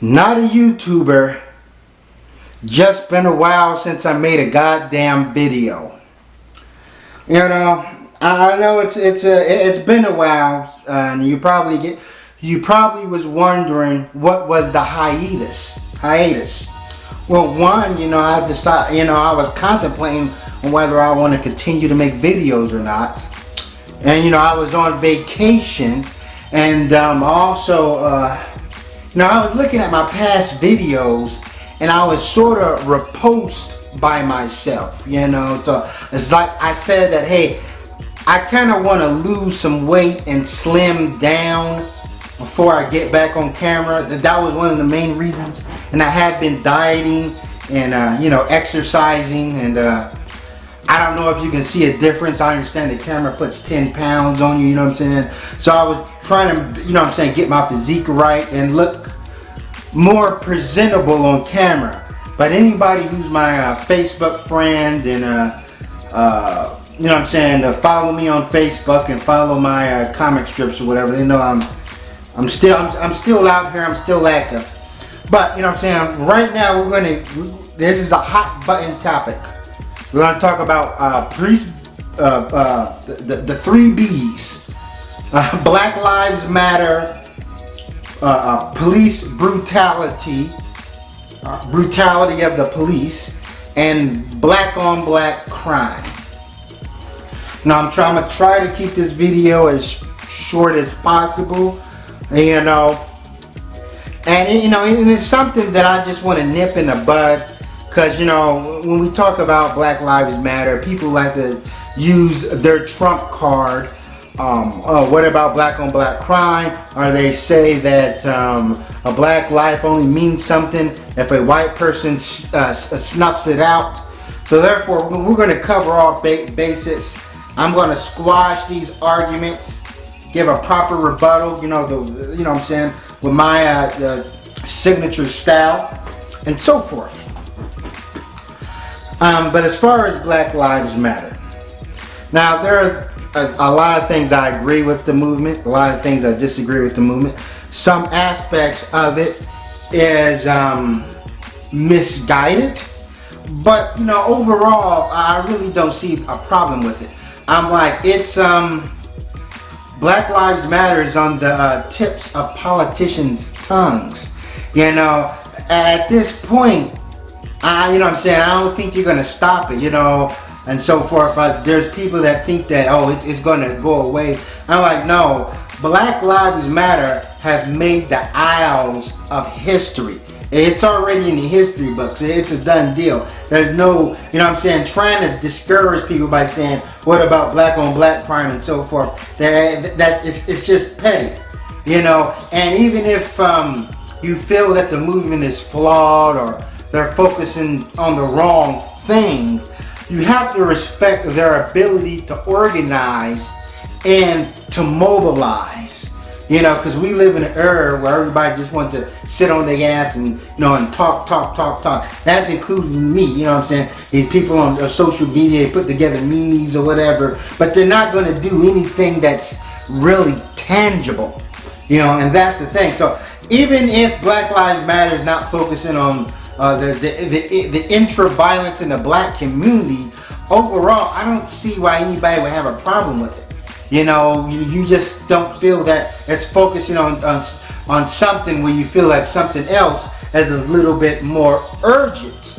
Not a YouTuber. Just been a while since I made a goddamn video. You know, I know it's been a while, and you probably was wondering what was the hiatus. Well, one, I decided, I was contemplating on whether I want to continue to make videos or not, and I was on vacation, and also, I was looking at my past videos, and I was sort of repulsed by myself, So it's like I said that, hey, I kind of want to lose some weight and slim down before I get back on camera. That was one of the main reasons. And I have been dieting and, exercising. And I don't know if you can see a difference. I understand the camera puts 10 pounds on you, you know what I'm saying? So I was trying to, get my physique right and look more presentable on camera. But anybody who's my Facebook friend and follow me on Facebook and follow my comic strips or whatever, they know I'm still out here, I'm still active. But right now this is a hot button topic. We're gonna talk about the three B's: Black Lives Matter, police brutality of the police, and black on black crime. Now I'm gonna try to keep this video as short as possible, and it's something that I just want to nip in the bud, because when we talk about Black Lives Matter, people like to use their trump card. What about black on black crime? Or they say that a black life only means something if a white person snuffs it out. So therefore, we're going to cover all bases. I'm going to squash these arguments, give a proper rebuttal, with my signature style, and so forth. But as far as Black Lives Matter, now there are a lot of things I agree with the movement, a lot of things I disagree with the movement. Some aspects of it is misguided, but overall I really don't see a problem with it. I'm like, it's Black Lives Matter is on the tips of politicians' tongues. At this point, I don't think you're gonna stop it, and so forth. There's people that think that, it's gonna go away. I'm like, no. Black Lives Matter have made the aisles of history. It's already in the history books. It's a done deal. There's no, trying to discourage people by saying, what about black on black crime and so forth. It's just petty, And even if you feel that the movement is flawed or they're focusing on the wrong thing, you have to respect their ability to organize and to mobilize. Because we live in an era where everybody just wants to sit on their ass and and talk. That's including me. These people on social media, they put together memes or whatever, but they're not going to do anything that's really tangible. And that's the thing. So even if Black Lives Matter is not focusing on the intra-violence in the black community, overall, I don't see why anybody would have a problem with it. You just don't feel that it's focusing on something where you feel like something else is a little bit more urgent.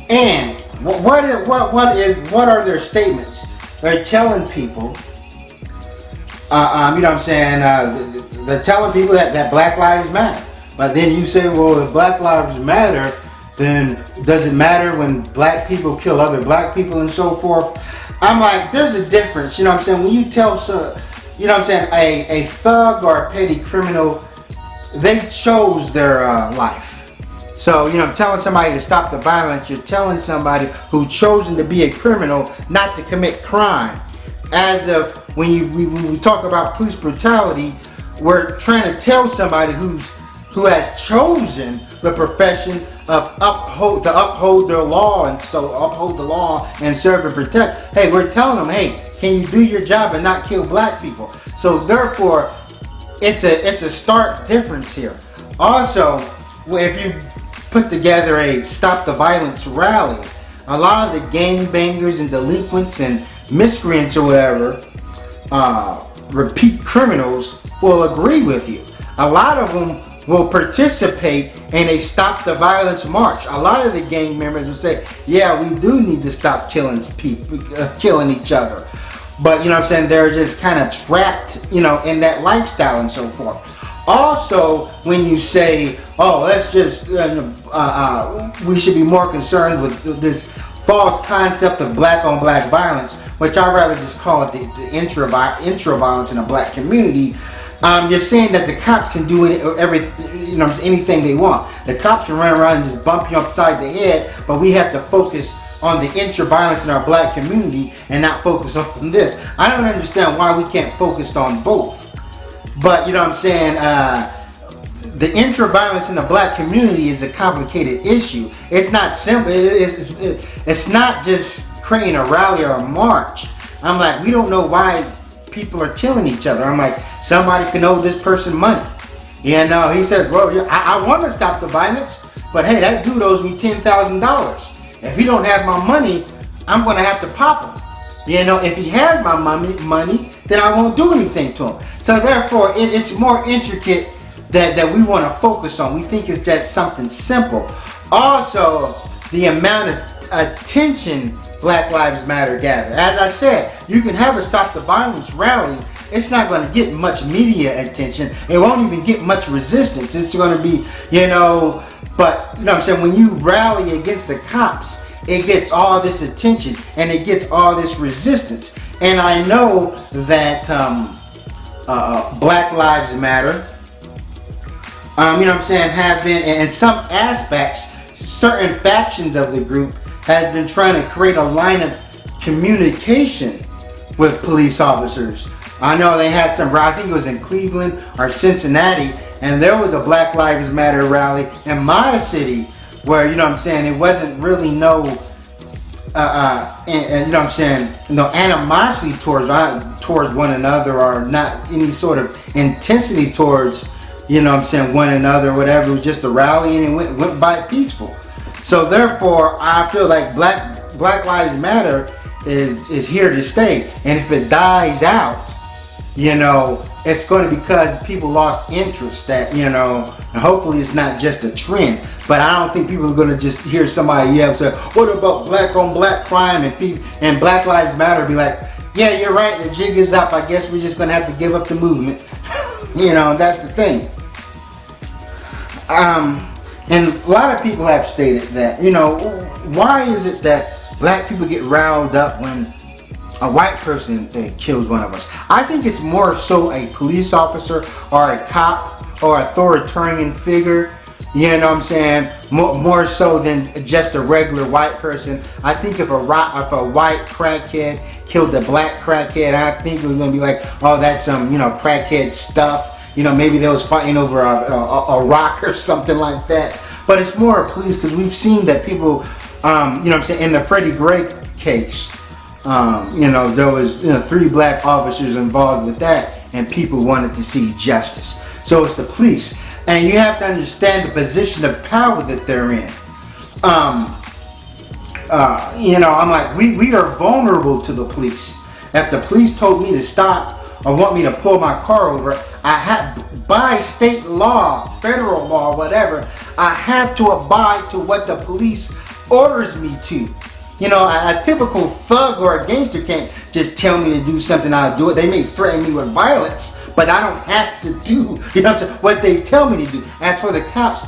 And what are their statements? They're telling people, they're telling people that Black Lives Matter. But then you say, well, if Black Lives Matter, then does it matter when black people kill other black people and so forth? I'm like, there's a difference, when you tell a thug or a petty criminal, they chose their life. So, telling somebody to stop the violence, you're telling somebody who's chosen to be a criminal not to commit crime. As if when we talk about police brutality, we're trying to tell somebody who has chosen the profession of uphold their law and so uphold the law and serve and protect. Hey, we're telling them, hey, can you do your job and not kill black people? So therefore, it's a stark difference here. Also, if you put together a Stop the Violence rally, a lot of the gangbangers and delinquents and miscreants or whatever, repeat criminals, will agree with you. A lot of them will participate in a Stop the Violence march. A lot of the gang members will say, yeah, we do need to stop killing people, killing each other. But, you know what I'm saying, they're just kind of trapped, you know, in that lifestyle and so forth. Also, when you say, oh, let's just, we should be more concerned with this false concept of black on black violence, which I'd rather just call it the intra violence in a black community. You're saying that the cops can do anything they want. The cops can run around and just bump you upside the head, but we have to focus on the intra-violence in our black community and not focus on this. I don't understand why we can't focus on both. But, you know what I'm saying, the intra-violence in the black community is a complicated issue. It's not simple. It's not just creating a rally or a march. I'm like, we don't know why people are killing each other. I'm like, somebody can owe this person money. You know, he says, well, I want to stop the violence, but hey, that dude owes me $10,000. If he don't have my money, I'm going to have to pop him. You know, if he has my money, then I won't do anything to him. So therefore, it's more intricate that we want to focus on. We think it's just something simple. Also, the amount of attention Black Lives Matter gather. As I said, you can have a Stop the Violence rally. It's not going to get much media attention. It won't even get much resistance. It's going to be, you know, but, you know what I'm saying, when you rally against the cops, it gets all this attention and it gets all this resistance. And I know that Black Lives Matter, you know what I'm saying, have been, in some aspects, certain factions of the group has been trying to create a line of communication with police officers. I know they had some, I think it was in Cleveland or Cincinnati, and there was a Black Lives Matter rally in my city where, you know what I'm saying, it wasn't really no, you know what I'm saying, no animosity towards one another, or not any sort of intensity towards, you know what I'm saying, one another or whatever. It was just a rally and it went by peaceful. So therefore, I feel like Black Lives Matter is here to stay. And if it dies out, you know, it's going to be because people lost interest, that, you know, and hopefully it's not just a trend. But I don't think people are going to just hear somebody yell and say, what about black on black crime, and Black Lives Matter be like, yeah, you're right, the jig is up, I guess we're just going to have to give up the movement. You know, that's the thing. And a lot of people have stated that, you know, why is it that black people get riled up when a white person kills one of us? I think it's more so a police officer or a cop or authoritarian figure, you know what I'm saying, more so than just a regular white person. I think if a white crackhead killed a black crackhead, I think it was going to be like, oh, that's some, you know, crackhead stuff. You know, maybe they was fighting over a rock or something like that. But it's more a police, because we've seen that people, you know what I'm saying, in the Freddie Gray case, you know, there was, you know, 3 black officers involved with that, and people wanted to see justice. So it's the police. And you have to understand the position of power that they're in. You know, I'm like, we are vulnerable to the police. If the police told me to stop or want me to pull my car over, I have, by state law, federal law, whatever, I have to abide to what the police orders me to. You know, a typical thug or a gangster can't just tell me to do something, I'll do it. They may threaten me with violence, but I don't have to do, you know what I'm saying, what they tell me to do. As for the cops,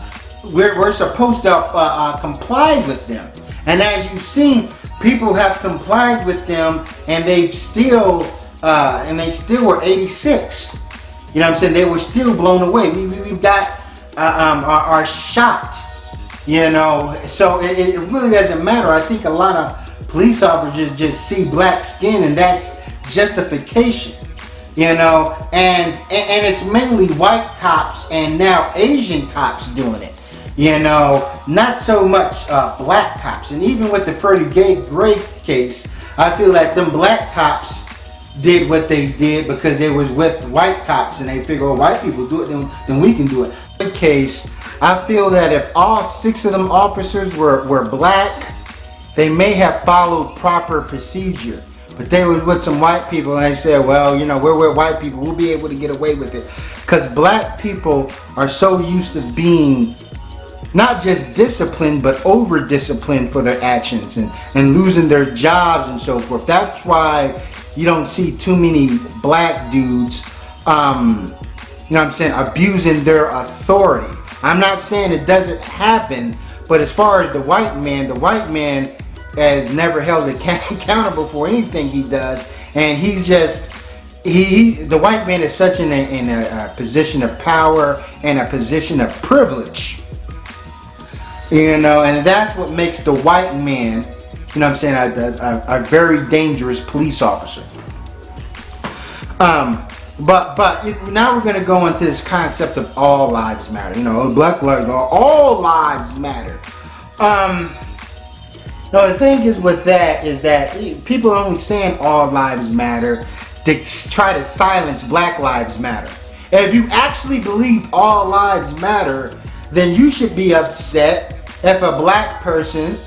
we're supposed to comply with them. And as you've seen, people have complied with them, and they still were 86. You know what I'm saying? They were still blown away. We've got are shocked. You know, so it really doesn't matter. I think a lot of police officers just see black skin, and that's justification. You know, and it's mainly white cops and now Asian cops doing it. You know, not so much black cops. And even with the Freddie Gray case, I feel like them black cops did what they did because they was with white cops, and they figure, oh, white people do it, then we can do it. case, I feel that if all 6 of them officers were black, they may have followed proper procedure. But they were with some white people and they said, well, you know, we're with white people, we'll be able to get away with it. Because black people are so used to being not just disciplined, but over-disciplined for their actions and losing their jobs and so forth. That's why you don't see too many black dudes, you know what I'm saying, abusing their authority. I'm not saying it doesn't happen, but as far as the white man has never held accountable for anything he does, and he's just the white man is such in a position of power and a position of privilege, you know, and that's what makes the white man, you know what I'm saying, a very dangerous police officer. But now we're going to go into this concept of all lives matter. You know, black lives, all lives matter. No, the thing is with that is that people are only saying all lives matter to try to silence Black Lives Matter. If you actually believed all lives matter, then you should be upset if a black person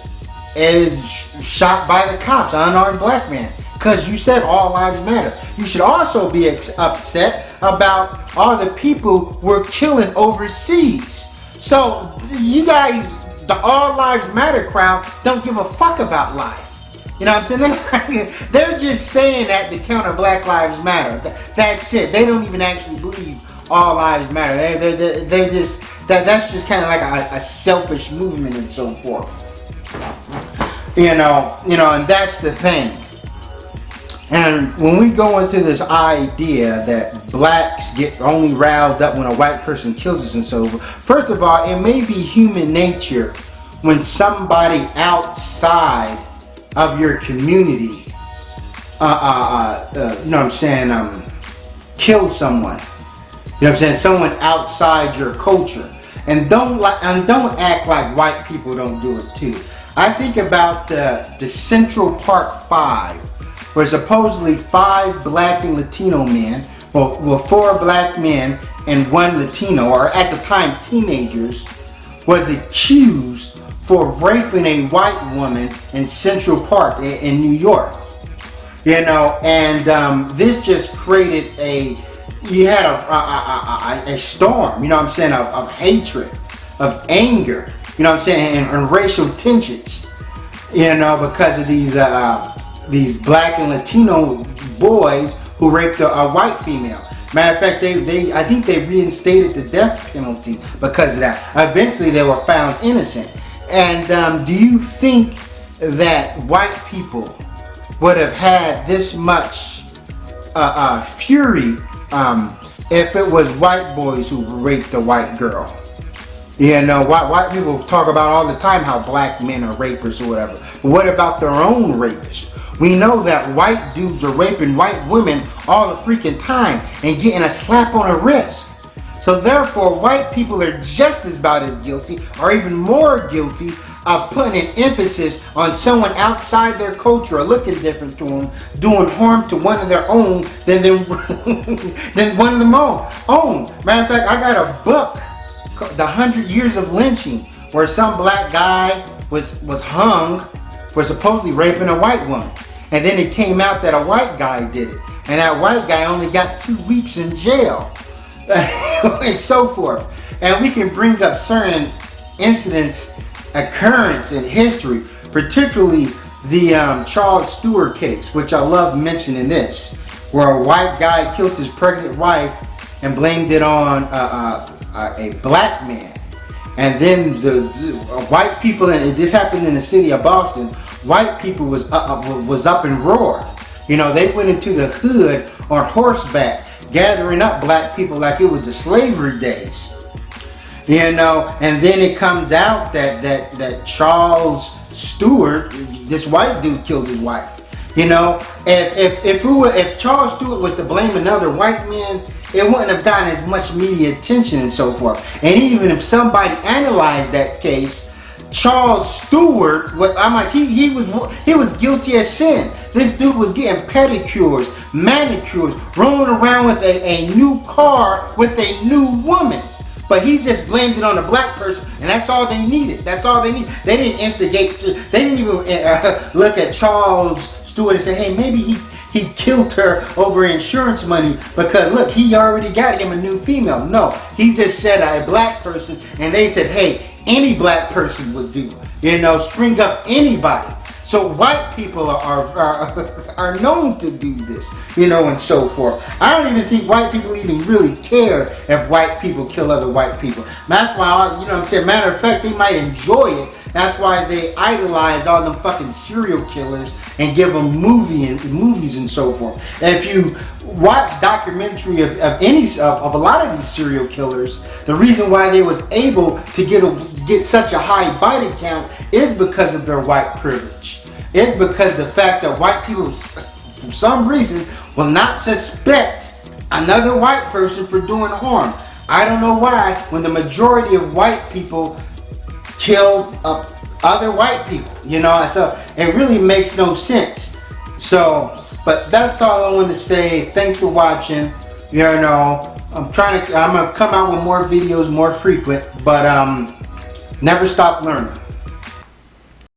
is shot by the cops, an unarmed black man, because you said all lives matter. You should also be upset about all the people we're killing overseas. So you guys, the all lives matter crowd, don't give a fuck about life. You know what I'm saying? They're just saying that to counter Black Lives Matter. That's it. They don't even actually believe all lives matter. They're just that's just kind of like a selfish movement and so forth. You know, and that's the thing. And when we go into this idea that blacks get only riled up when a white person kills us and so forth, first of all, it may be human nature when somebody outside of your community, you know what I'm saying, kills someone. You know what I'm saying? Someone outside your culture. And don't act like white people don't do it too. I think about the Central Park 5, where supposedly 5 black and Latino men, well 4 black men and 1 Latino, or at the time teenagers, was accused for raping a white woman in Central Park in New York. You know, and this just created you had a storm, you know what I'm saying, of hatred, of anger, you know what I'm saying, and racial tensions, you know, because of these black and Latino boys who raped a white female. Matter of fact, I think they reinstated the death penalty because of that. Eventually they were found innocent. And do you think that white people would have had this much fury if it was white boys who raped a white girl? You know, white people talk about all the time how black men are rapists or whatever. But what about their own rapists? We know that white dudes are raping white women all the freaking time and getting a slap on the wrist. So therefore, white people are just about as guilty, or even more guilty, of putting an emphasis on someone outside their culture or looking different to them, doing harm to one of their own than one of them own. Matter of fact, I got a book, The 100 Years of Lynching, where some black guy was hung for supposedly raping a white woman. And then it came out that a white guy did it. And that white guy only got 2 weeks in jail. And so forth. And we can bring up certain incidents, occurrence in history, particularly the Charles Stewart case, which I love mentioning this, where a white guy killed his pregnant wife and blamed it on a black man. And then the white people, and this happened in the city of Boston, white people was up and roared. You know, they went into the hood on horseback, gathering up black people like it was the slavery days. You know, and then it comes out that Charles Stewart, this white dude, killed his wife. You know, if Charles Stewart was to blame another white man, it wouldn't have gotten as much media attention and so forth. And even if somebody analyzed that case, Charles Stewart, I'm like, he was guilty as sin. This dude was getting pedicures, manicures, rolling around with a new car with a new woman. but he just blamed it on the black person, and that's all they needed. That's all they need. They didn't instigate. They didn't even look at Charles Stewart and say, hey, maybe he killed her over insurance money because look, he already got him a new female. No, he just said a black person, and they said, hey, any black person would do. String up anybody. So white people are known to do this, and so forth. I don't even think white people even really care if white people kill other white people. That's why, matter of fact, they might enjoy it. That's why they idolize all them fucking serial killers and give them movies and so forth. And if you watch documentary of a lot of these serial killers, the reason why they was able to get such a high body count is because of their white privilege. It's because the fact that white people, for some reason, will not suspect another white person for doing harm. I don't know why, when the majority of white people kill other white people, so it really makes no sense. So, but that's all I want to say. Thanks for watching. I'm gonna come out with more videos more frequent, but never stop learning.